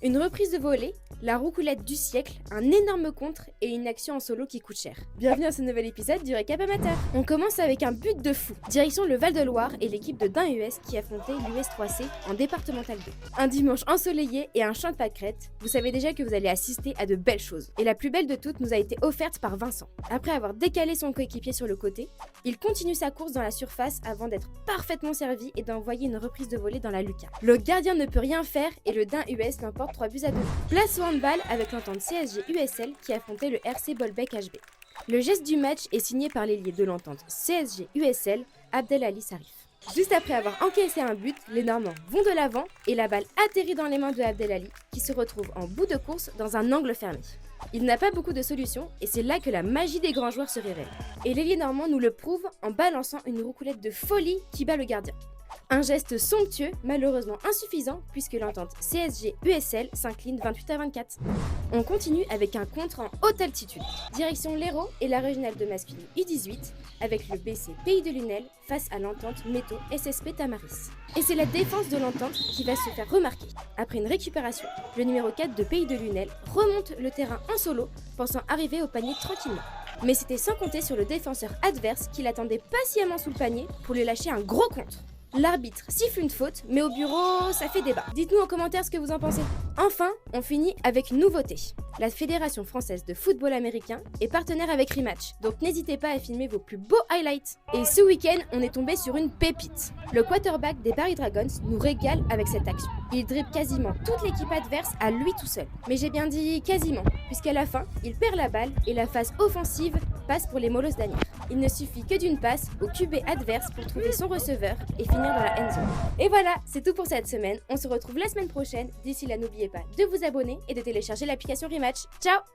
Une reprise de volée, la roucoulette du siècle, un énorme contre et une action en solo qui coûte cher. Bienvenue à ce nouvel épisode du Récap Amateur. On commence avec un but de fou. Direction le Val-de-Loire et l'équipe de Dain US qui affrontait l'US 3C en départemental 2. Un dimanche ensoleillé et un champ de pâquerettes, vous savez déjà que vous allez assister à de belles choses. Et la plus belle de toutes nous a été offerte par Vincent. Après avoir décalé son coéquipier sur le côté, il continue sa course dans la surface avant d'être parfaitement servi et d'envoyer une reprise de volée dans la lucarne. Le gardien ne peut rien faire et le Dain US l'emporte 3-2. Place au handball avec l'entente CSG USL qui affrontait le RC Bolbec HB. Le geste du match est signé par l'ailier de l'entente CSG USL, Abdelali Sarif. Juste après avoir encaissé un but, les Normands vont de l'avant et la balle atterrit dans les mains de Abdelali qui se retrouve en bout de course dans un angle fermé. Il n'a pas beaucoup de solutions et c'est là que la magie des grands joueurs se révèle. Et l'ailier normand nous le prouve en balançant une roucoulette de folie qui bat le gardien. Un geste somptueux, malheureusement insuffisant puisque l'entente CSG-USL s'incline 28-24. On continue avec un contre en haute altitude. Direction l'Hérault et la régionale de masculine U18 avec le BC Pays de Lunel face à l'entente Métaux SSP Tamaris. Et c'est la défense de l'entente qui va se faire remarquer. Après une récupération, le numéro 4 de Pays de Lunel remonte le terrain en solo pensant arriver au panier tranquillement. Mais c'était sans compter sur le défenseur adverse qui l'attendait patiemment sous le panier pour lui lâcher un gros contre. L'arbitre siffle une faute, mais au bureau, ça fait débat. Dites-nous en commentaire ce que vous en pensez. Enfin, on finit avec une nouveauté. La Fédération française de football américain est partenaire avec Rematch, donc n'hésitez pas à filmer vos plus beaux highlights. Et ce week-end, on est tombé sur une pépite. Le quarterback des Paris Dragons nous régale avec cette action. Il dribble quasiment toute l'équipe adverse à lui tout seul. Mais j'ai bien dit quasiment, puisqu'à la fin, il perd la balle et la phase offensive passe pour les Molosses d'Anières. Il ne suffit que d'une passe au QB adverse pour trouver son receveur et finir dans la end zone. Et voilà, c'est tout pour cette semaine. On se retrouve la semaine prochaine. D'ici là, n'oubliez pas de vous abonner et de télécharger l'application Rematch. Ciao!